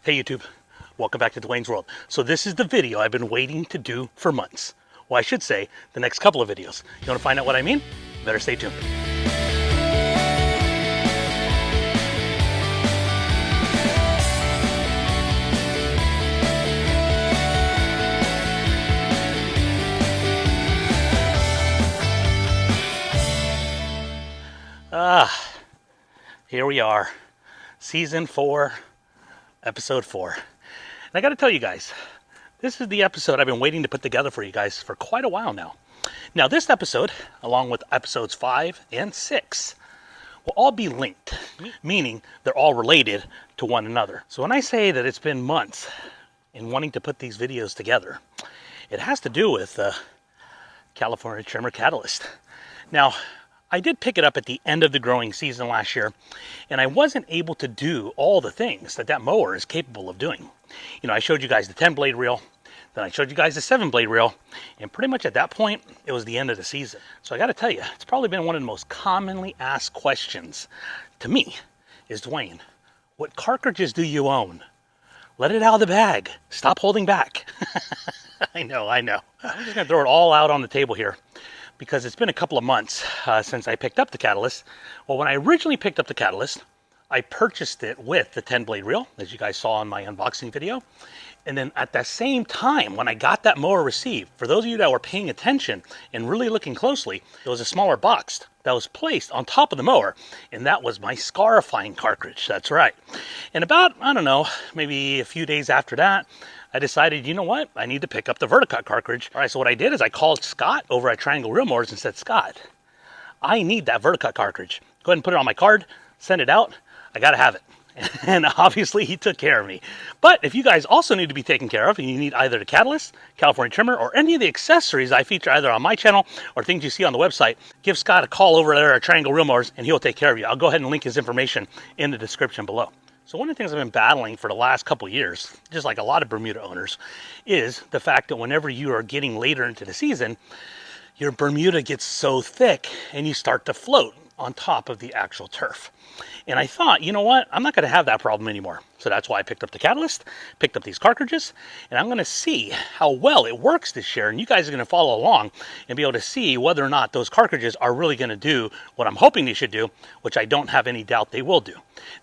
Hey YouTube, welcome back to Dwayne's World. So this is the video I've been waiting to do for months. Well, I should say the next couple of videos. You want to find out what I mean? Better stay tuned. Here we are, season 4, episode 4. And I got to tell you guys, this is the episode I've been waiting to put together for you guys for quite a while now. Now this episode, along with episodes 5 and 6, will all be linked, meaning they're all related to one another. So when I say that it's been months in wanting to put these videos together, it has to do with California Trimmer Catalyst. Now, I did pick it up at the end of the growing season last year, and I wasn't able to do all the things that mower is capable of doing. You know, I showed you guys the 10-blade reel, then I showed you guys the 7-blade reel, and pretty much at that point, it was the end of the season. So I got to tell you, it's probably been one of the most commonly asked questions to me is, Dwayne, what cartridges do you own? Let it out of the bag. Stop holding back. I know. I'm just going to throw it all out on the table here, because it's been a couple of months since I picked up the Catalyst. Well, when I originally picked up the Catalyst, I purchased it with the 10-blade reel, as you guys saw in my unboxing video. And then at the same time, when I got that mower received, for those of you that were paying attention and really looking closely, there was a smaller box that was placed on top of the mower, and that was my scarifying cartridge. That's right. And about, I don't know, maybe a few days after that, I decided, you know what? I need to pick up the Verticut cartridge. All right, so what I did is I called Scott over at Triangle Reel Mowers and said, Scott, I need that Verticut cartridge. Go ahead and put it on my card, send it out. I got to have it. And obviously he took care of me. But if you guys also need to be taken care of, and you need either the Catalyst, California Trimmer, or any of the accessories I feature either on my channel or things you see on the website, give Scott a call over there at Triangle Reel Mowers and he'll take care of you. I'll go ahead and link his information in the description below. So one of the things I've been battling for the last couple of years, just like a lot of Bermuda owners, is the fact that whenever you are getting later into the season, your Bermuda gets so thick and you start to float on top of the actual turf. And I thought, you know what? I'm not going to have that problem anymore. So that's why I picked up the Catalyst, picked up these cartridges, and I'm going to see how well it works this year. And you guys are going to follow along and be able to see whether or not those cartridges are really going to do what I'm hoping they should do, which I don't have any doubt they will do.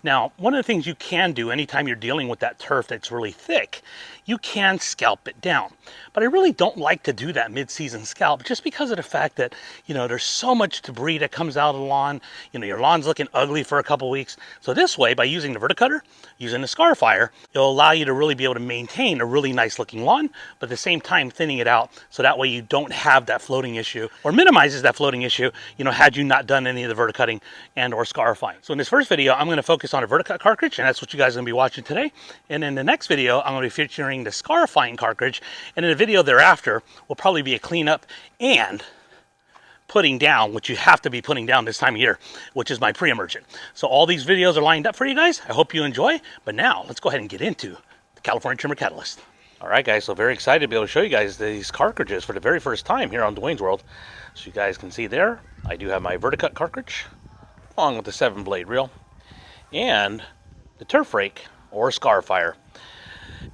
Now, one of the things you can do anytime you're dealing with that turf that's really thick, you can scalp it down. But I really don't like to do that mid-season scalp just because of the fact that, you know, there's so much debris that comes out of the lawn. You know, your lawn's looking ugly for a couple weeks. So this way, by using the verticutter, using the scarifier, it'll allow you to really be able to maintain a really nice looking lawn, but at the same time thinning it out so that way you don't have that floating issue, or minimizes that floating issue, you know, had you not done any of the verticutting and or scarifying. So in this first video, I'm going to focus on a Verticut cartridge, and that's what you guys are going to be watching today. And in the next video, I'm going to be featuring the scarifying cartridge, and in the video thereafter will probably be a cleanup and putting down, which you have to be putting down this time of year, which is my pre-emergent. So all these videos are lined up for you guys. I hope you enjoy. But now let's go ahead and get into the California Trimmer Catalyst. All right, guys, so very excited to be able to show you guys these cartridges for the very first time here on Dwayne's World. So you guys can see there, I do have my Verticut cartridge, along with the 7-blade reel, and the turf rake or scarifier.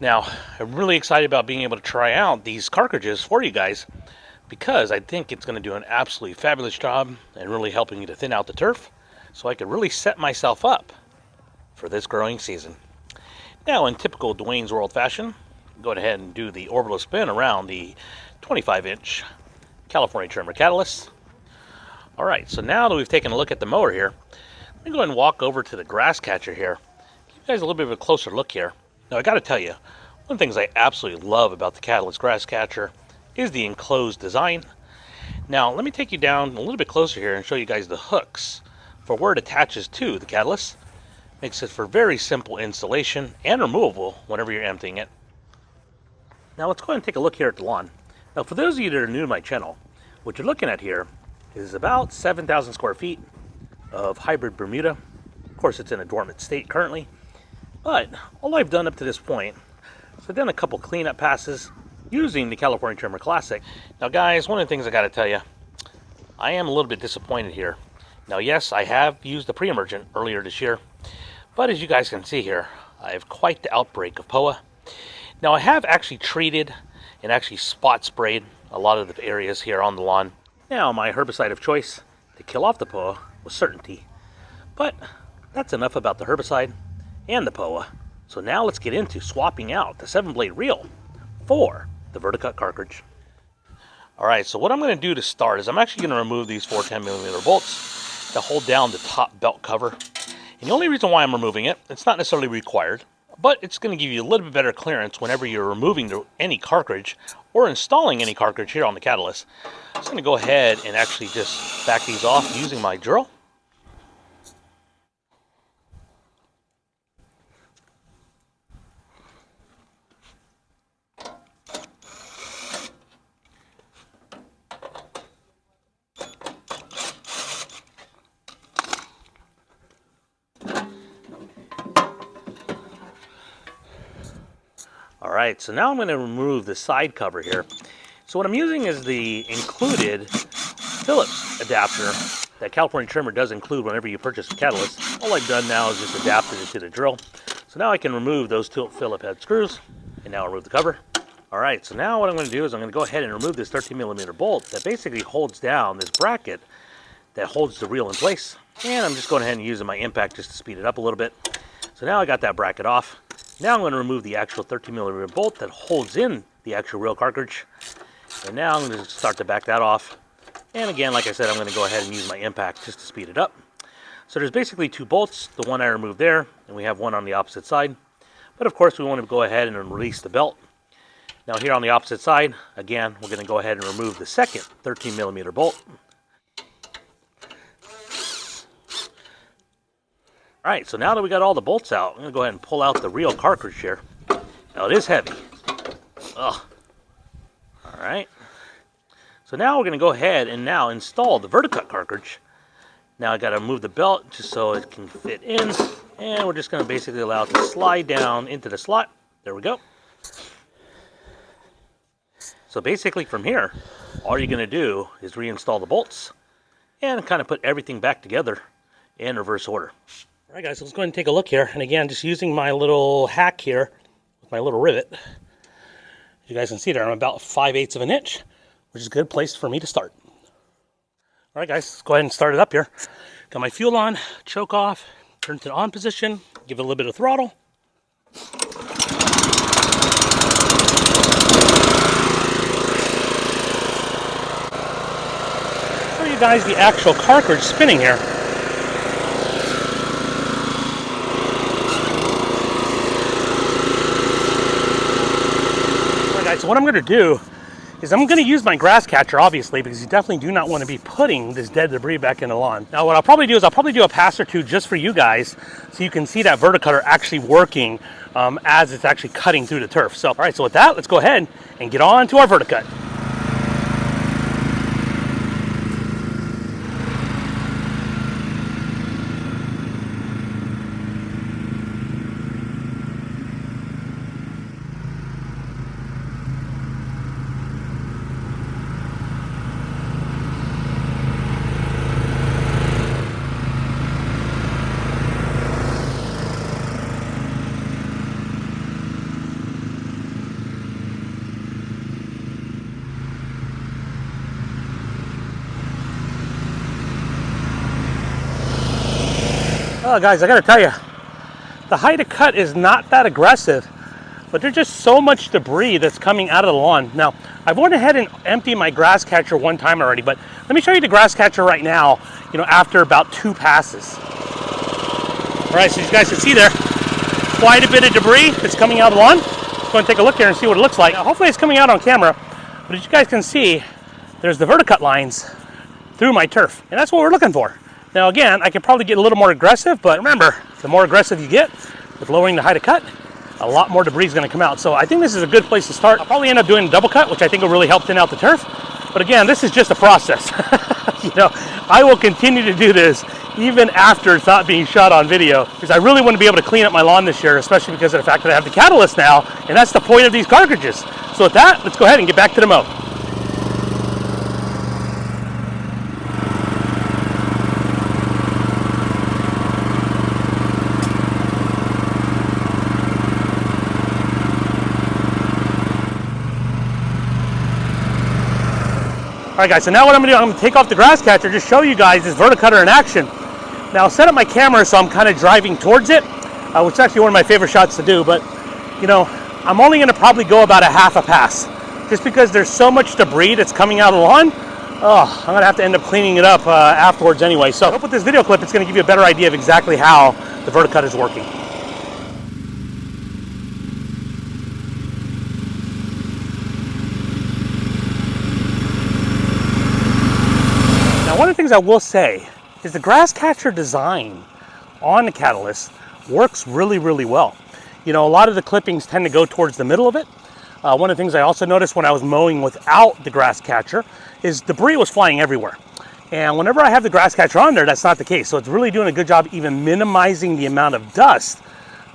Now, I'm really excited about being able to try out these cartridges for you guys, because I think it's going to do an absolutely fabulous job and really helping me to thin out the turf so I could really set myself up for this growing season. Now, in typical Dwayne's World fashion, go ahead and do the orbital spin around the 25-inch California Trimmer Catalyst. All right, so now that we've taken a look at the mower here, let me go ahead and walk over to the grass catcher here. Give you guys a little bit of a closer look here. Now, I got to tell you, one of the things I absolutely love about the Catalyst grass catcher is the enclosed design. Now let me take you down a little bit closer here and show you guys the hooks for where it attaches to the Catalyst. Makes it for very simple installation and removable whenever you're emptying it. Now let's go ahead and take a look here at the lawn. Now for those of you that are new to my channel, what you're looking at here is about 7,000 square feet of hybrid Bermuda. Of course, it's in a dormant state currently, but all I've done up to this point is I've done a couple cleanup passes using the California Trimmer Classic. Now guys, one of the things I got to tell you, I am a little bit disappointed here. Now yes, I have used the pre-emergent earlier this year, but as you guys can see here, I have quite the outbreak of POA. Now I have actually treated and actually spot sprayed a lot of the areas here on the lawn. Now my herbicide of choice to kill off the POA was Certainty. But that's enough about the herbicide and the POA. So now let's get into swapping out the 7-blade reel for the Verticut cartridge. Alright, so what I'm going to do to start is I'm actually going to remove these 4 10mm bolts that hold down the top belt cover. And the only reason why I'm removing it, it's not necessarily required, but it's going to give you a little bit better clearance whenever you're removing any cartridge or installing any cartridge here on the Catalyst. I'm just going to go ahead and actually just back these off using my drill. Alright, so now I'm going to remove the side cover here. So what I'm using is the included Phillips adapter that California Trimmer does include whenever you purchase a Catalyst. All I've done now is just adapted it to the drill. So now I can remove those 2 Phillip head screws and now remove the cover. Alright, so now what I'm going to do is I'm going to go ahead and remove this 13mm bolt that basically holds down this bracket that holds the reel in place. And I'm just going ahead and using my impact just to speed it up a little bit. So now I got that bracket off. Now I'm going to remove the actual 13mm bolt that holds in the actual reel cartridge. And now I'm going to start to back that off. And again, like I said, I'm going to go ahead and use my impact just to speed it up. So there's basically 2 bolts, the one I removed there, and we have one on the opposite side. But of course we want to go ahead and release the belt. Now here on the opposite side, again, we're going to go ahead and remove the second 13mm bolt. Alright, so now that we got all the bolts out, I'm going to go ahead and pull out the reel cartridge here. Now it is heavy. Ugh. Alright. So now we're going to go ahead and now install the Verticut cartridge. Now I got to move the belt just so it can fit in. And we're just going to basically allow it to slide down into the slot. There we go. So basically from here, all you're going to do is reinstall the bolts and kind of put everything back together in reverse order. Alright guys, so let's go ahead and take a look here. And again, just using my little hack here, with my little rivet. As you guys can see there, I'm about 5/8 of an inch, which is a good place for me to start. Alright guys, let's go ahead and start it up here. Got my fuel on, choke off, turn to the on position, give it a little bit of throttle. Show you guys the actual cartridge spinning here. So what I'm going to do is I'm going to use my grass catcher, obviously, because you definitely do not want to be putting this dead debris back in the lawn. Now what I'll probably do is I'll probably do a pass or two just for you guys so you can see that verticutter actually working as it's actually cutting through the turf. So, all right, so with that, let's go ahead and get on to our verticut. Oh, guys, I gotta tell you, the height of cut is not that aggressive, but there's just so much debris that's coming out of the lawn. Now, I've went ahead and emptied my grass catcher one time already, but let me show you the grass catcher right now, after about 2 passes. All right, so you guys can see there, quite a bit of debris that's coming out of the lawn. Let's go and take a look here and see what it looks like. Now, hopefully it's coming out on camera, but as you guys can see, there's the verticut lines through my turf, and that's what we're looking for. Now again, I can probably get a little more aggressive, but remember, the more aggressive you get with lowering the height of cut, a lot more debris is going to come out. So I think this is a good place to start. I'll probably end up doing a double cut, which I think will really help thin out the turf. But again, this is just a process. I will continue to do this even after it's not being shot on video, because I really want to be able to clean up my lawn this year, especially because of the fact that I have the Catalyst now, and that's the point of these cartridges. So with that, let's go ahead and get back to the mow. All right, guys, so now what I'm gonna do, I'm gonna take off the grass catcher, just show you guys this verticutter in action. Now, I'll set up my camera so I'm kind of driving towards it, which is actually one of my favorite shots to do, but, you know, I'm only gonna probably go about a half a pass, just because there's so much debris that's coming out of the lawn. Oh, I'm gonna have to end up cleaning it up afterwards anyway. So I hope with this video clip, it's gonna give you a better idea of exactly how the verticutter is working. One of the things I will say is the grass catcher design on the Catalyst works really, really well. You know, a lot of the clippings tend to go towards the middle of it. One of the things I also noticed when I was mowing without the grass catcher is debris was flying everywhere. And whenever I have the grass catcher on there, that's not the case. So it's really doing a good job even minimizing the amount of dust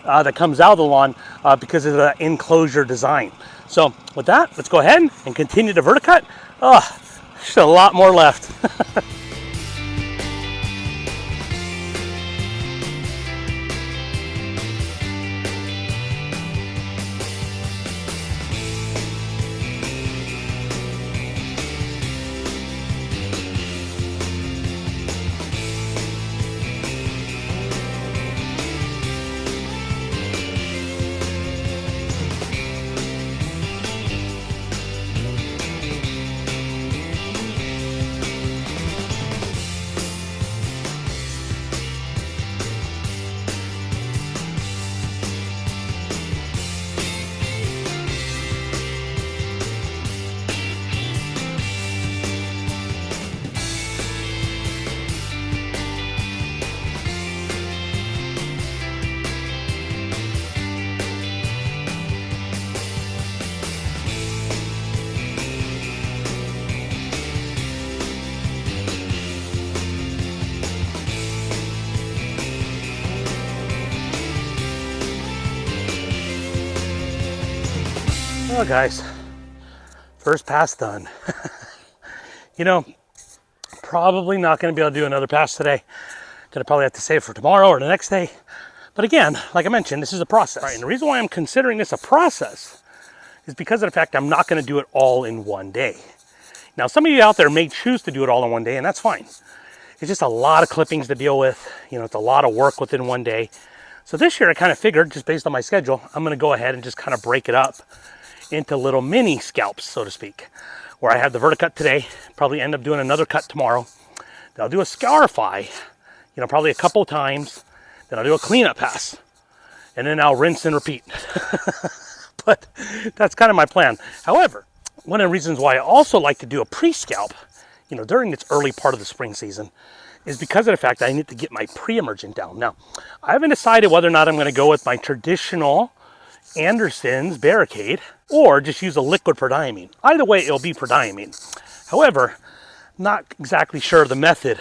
that comes out of the lawn because of the enclosure design. So with that, let's go ahead and continue to verticut. Oh, there's a lot more left. Well, guys, first pass done. You know, probably not going to be able to do another pass today. Gonna probably have to save for tomorrow or the next day. But again, like I mentioned, this is a process. Right, and the reason why I'm considering this a process is because of the fact I'm not going to do it all in one day. Now, some of you out there may choose to do it all in one day, and that's fine. It's just a lot of clippings to deal with. You know, it's a lot of work within one day. So this year I kind of figured, just based on my schedule, I'm going to go ahead and just kind of break it up into little mini scalps, so to speak, where I have the verticut today, probably end up doing another cut tomorrow. Then I'll do a scarify, you know, probably a couple times. Then I'll do a cleanup pass, and then I'll rinse and repeat. But that's kind of my plan. However, one of the reasons why I also like to do a pre-scalp, you know, during this early part of the spring season, is because of the fact that I need to get my pre-emergent down. Now, I haven't decided whether or not I'm going to go with my traditional Anderson's barricade or just use a liquid prodiamine. Either way, it'll be prodiamine. However, not exactly sure of the method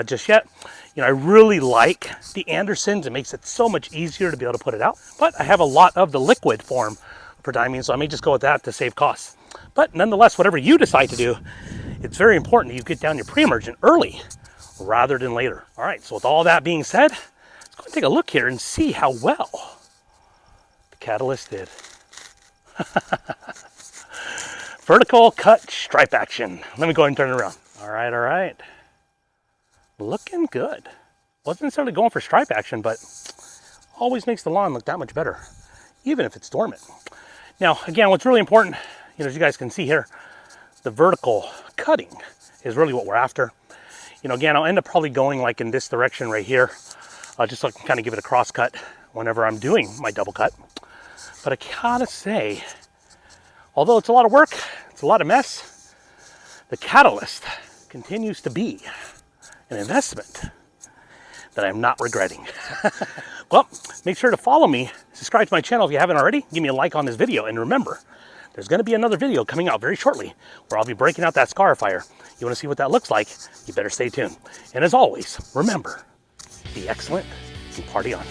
just yet. You know, I really like the Anderson's. It makes it so much easier to be able to put it out. But I have a lot of the liquid form of prodiamine, so I may just go with that to save costs. But nonetheless, whatever you decide to do, it's very important that you get down your pre-emergent early rather than later. All right, so with all that being said, let's go and take a look here and see how well the Catalyst did. Vertical cut stripe action. Let me go ahead and turn it around. All right. Looking good. Wasn't necessarily going for stripe action, but always makes the lawn look that much better, even if it's dormant. Now, again, what's really important, you know, as you guys can see here, the vertical cutting is really what we're after. You know, again, I'll end up probably going like in this direction right here, just so I can kind of give it a cross cut whenever I'm doing my double cut. But I gotta say, although it's a lot of work, it's a lot of mess, the Catalyst continues to be an investment that I'm not regretting. Well, make sure to follow me, subscribe to my channel if you haven't already, give me a like on this video, and remember, there's going to be another video coming out very shortly where I'll be breaking out that scarifier. You want to see what that looks like? You better stay tuned. And as always, remember, be excellent and party on.